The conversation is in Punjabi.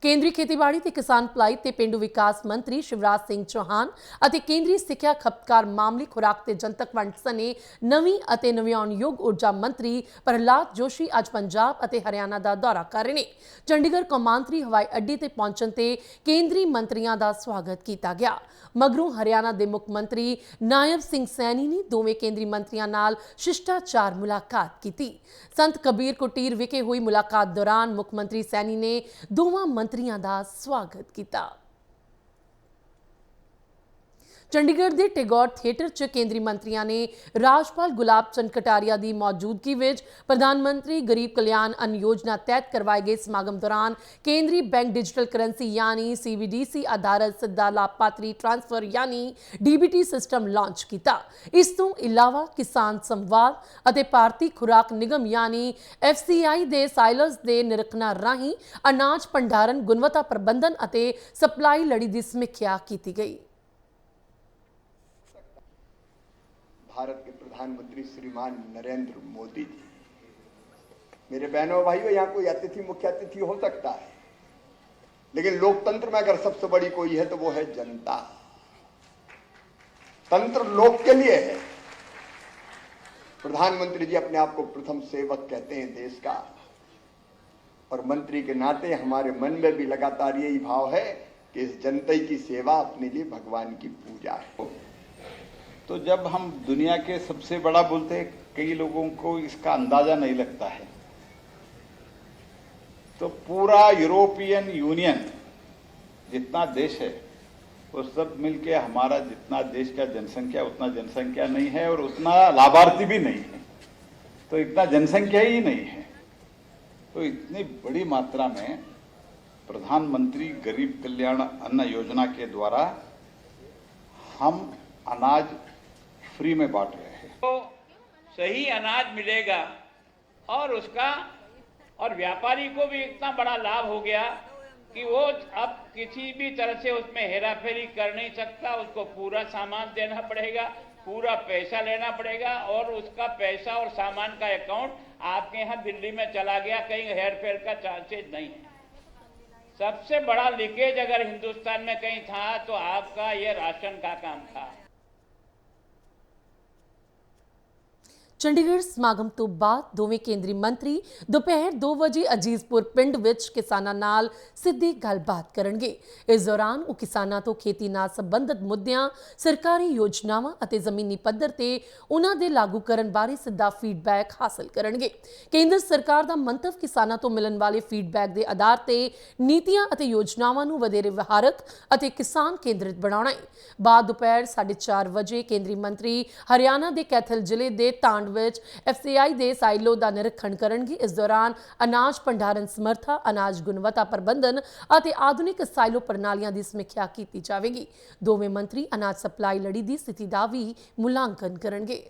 ਕੇਂਦਰੀ ਖੇਤੀਬਾੜੀ ਤੇ ਕਿਸਾਨ ਭਲਾਈ ਤੇ ਪਿੰਡੂ ਵਿਕਾਸ ਮੰਤਰੀ ਸ਼ਿਵਰਾਜ ਸਿੰਘ ਚੌਹਾਨ ਅਤੇ ਕੇਂਦਰੀ ਸਿੱਖਿਆ ਖਪਤਕਾਰ ਮਾਮਲੇ ਖੁਰਾਕ ਤੇ ਜਨਤਕ ਵੰਡ ਸਣੇ ਨਵੀਂ ਅਤੇ ਨਵਿਆਉਣਯੋਗ ਊਰਜਾ ਮੰਤਰੀ ਪ੍ਰਹਲਾਦ ਜੋਸ਼ੀ ਅੱਜ ਪੰਜਾਬ ਅਤੇ ਹਰਿਆਣਾ ਦਾ ਦੌਰਾ ਕਰ ਰਹੇ ਨੇ। ਚੰਡੀਗੜ੍ਹ ਕੌਮਾਂਤਰੀ ਹਵਾਈ ਅੱਡੇ ਤੇ ਪਹੁੰਚਣ ਤੇ ਕੇਂਦਰੀ ਮੰਤਰੀਆਂ ਦਾ ਸਵਾਗਤ ਕੀਤਾ ਗਿਆ। ਮਗਰੋਂ ਹਰਿਆਣਾ ਦੇ ਮੁੱਖ ਮੰਤਰੀ ਨਾਇਬ ਸਿੰਘ ਸੈਣੀ ਨੇ ਦੋਵੇਂ ਕੇਂਦਰੀ ਮੰਤਰੀਆਂ ਨਾਲ ਸ਼ਿਸ਼ਟਾਚਾਰ ਮੁਲਾਕਾਤ ਕੀਤੀ। ਸੰਤ ਕਬੀਰ ਕੁਟੀਰ ਵਿਖੇ ਹੋਈ ਮੁਲਾਕਾਤ ਦੌਰਾਨ ਮੁੱਖ ਮੰਤਰੀ ਸੈਣੀ ਨੇ ਦੋਵਾਂ ਮੰਤਰੀਆਂ ਦਾ ਸਵਾਗਤ ਕੀਤਾ। ਚੰਡੀਗੜ੍ਹ ਦੇ ਟੈਗੋਰ ਥੀਏਟਰ 'ਚ ਕੇਂਦਰੀ ਮੰਤਰੀਆਂ ਨੇ ਰਾਜਪਾਲ ਗੁਲਾਬ ਚੰਦ ਕਟਾਰੀਆ ਦੀ ਮੌਜੂਦਗੀ ਵਿੱਚ ਪ੍ਰਧਾਨ ਮੰਤਰੀ ਗਰੀਬ ਕਲਿਆਣ ਅੰਨ ਯੋਜਨਾ ਤਹਿਤ ਕਰਵਾਏ ਗਏ ਸਮਾਗਮ ਦੌਰਾਨ ਕੇਂਦਰੀ ਬੈਂਕ ਡਿਜੀਟਲ ਕਰੰਸੀ ਯਾਨੀ CBDC ਆਧਾਰਿਤ ਸਿੱਧਾ ਲਾਭਪਾਤਰੀ ਟ੍ਰਾਂਸਫਰ ਯਾਨੀ DBT ਸਿਸਟਮ ਲਾਂਚ ਕੀਤਾ। ਇਸ ਤੋਂ ਇਲਾਵਾ ਕਿਸਾਨ ਸੰਵਾਦ ਅਤੇ ਭਾਰਤੀ ਖੁਰਾਕ ਨਿਗਮ ਯਾਨੀ FCI ਦੇ ਸਾਈਲਰਸ ਦੇ ਨਿਰੀਖਣਾਂ ਰਾਹੀਂ ਅਨਾਜ ਭੰਡਾਰਨ ਗੁਣਵੱਤਾ ਪ੍ਰਬੰਧਨ ਅਤੇ ਸਪਲਾਈ ਲੜੀ ਦੀ ਸਮੀਖਿਆ ਕੀਤੀ गई। भारत के प्रधानमंत्री श्रीमान नरेंद्र मोदी जी, मेरे बहनों भाइयों, यहाँ कोई अतिथि मुख्य अतिथि हो सकता है, लेकिन लोकतंत्र में अगर सबसे बड़ी कोई है तो वो है जनता। तंत्र लोक के लिए है। प्रधानमंत्री जी अपने आप को प्रथम सेवक कहते हैं देश का, और मंत्री के नाते हमारे मन में भी लगातार यही भाव है कि इस जनता की सेवा अपने लिए भगवान की पूजा है। तो जब हम दुनिया के सबसे बड़ा बोलते हैं, कई लोगों को इसका अंदाजा नहीं लगता है। तो पूरा यूरोपियन यूनियन जितना देश है वो सब मिलके हमारा जितना देश का जनसंख्या उतना जनसंख्या नहीं है और उतना लाभार्थी भी नहीं है, तो इतना जनसंख्या ही नहीं है। तो इतनी बड़ी मात्रा में प्रधानमंत्री गरीब कल्याण अन्न योजना के द्वारा हम अनाज फ्री में बांट रहे हैं। तो सही अनाज मिलेगा और व्यापारी को भी इतना बड़ा लाभ हो गया कि वो अब किसी भी तरह से उसमें हेरा फेरी कर नहीं सकता। उसको पूरा सामान देना पड़ेगा, पूरा पैसा लेना पड़ेगा, और उसका पैसा और सामान का अकाउंट आपके यहाँ दिल्ली में चला गया, कहीं हेर फेर का चांसेस नहीं है। सबसे बड़ा लीकेज अगर हिंदुस्तान में कहीं था तो आपका ये राशन का काम था। ਚੰਡੀਗੜ੍ਹ ਸਮਾਗਮ ਤੋਂ ਬਾਅਦ ਦੋਵੇਂ ਕੇਂਦਰੀ ਮੰਤਰੀ ਦੁਪਹਿਰ 2 ਵਜੇ ਅਜੀਜ਼ਪੁਰ ਪਿੰਡ ਵਿੱਚ ਕਿਸਾਨਾਂ ਨਾਲ ਸਿੱਧੀ ਗੱਲਬਾਤ ਕਰਨਗੇ। ਇਸ ਦੌਰਾਨ ਉਹ ਕਿਸਾਨਾਂ ਤੋਂ ਖੇਤੀ ਨਾਲ ਸੰਬੰਧਿਤ ਮੁੱਦਿਆਂ, ਸਰਕਾਰੀ ਯੋਜਨਾਵਾਂ ਅਤੇ ਜ਼ਮੀਨੀ ਪੱਧਰ ਤੇ ਉਹਨਾਂ ਦੇ ਲਾਗੂ ਕਰਨ ਬਾਰੇ ਸਿੱਧਾ ਫੀਡਬੈਕ ਹਾਸਲ ਕਰਨਗੇ। ਕੇਂਦਰ ਸਰਕਾਰ ਦਾ ਮੰਤਵ ਕਿਸਾਨਾਂ ਤੋਂ ਮਿਲਣ ਵਾਲੇ ਫੀਡਬੈਕ ਦੇ ਆਧਾਰ ਤੇ ਨੀਤੀਆਂ ਅਤੇ ਯੋਜਨਾਵਾਂ ਨੂੰ ਵਧੇਰੇ ਵਿਹਾਰਕ ਅਤੇ ਕਿਸਾਨ ਕੇਂਦਰਿਤ ਬਣਾਉਣਾ ਹੈ। ਬਾਅਦ ਦੁਪਹਿਰ 4:30 ਵਜੇ ਕੇਂਦਰੀ ਮੰਤਰੀ ਹਰਿਆਣਾ ਦੇ ਕੈਥਲ ਜ਼ਿਲ੍ਹੇ ਦੇ ਤਾਂਡ ਵਿੱਚ FCI ਦੇ ਸਾਈਲੋ ਦਾ ਨਿਰੀਖਣ ਕਰਨਗੇ। ਇਸ ਦੌਰਾਨ ਅਨਾਜ ਭੰਡਾਰਨ ਸਮਰੱਥਾ, ਅਨਾਜ ਗੁਣਵੱਤਾ ਪ੍ਰਬੰਧਨ ਅਤੇ ਆਧੁਨਿਕ ਸਾਈਲੋ ਪ੍ਰਣਾਲੀਆਂ ਦੀ ਸਮੀਖਿਆ ਕੀਤੀ ਜਾਵੇਗੀ। ਦੋਵੇਂ ਮੰਤਰੀ ਅਨਾਜ ਸਪਲਾਈ ਲੜੀ ਦੀ ਸਥਿਤੀ ਦਾ ਵੀ ਮੁਲਾਂਕਣ ਕਰਨਗੇ।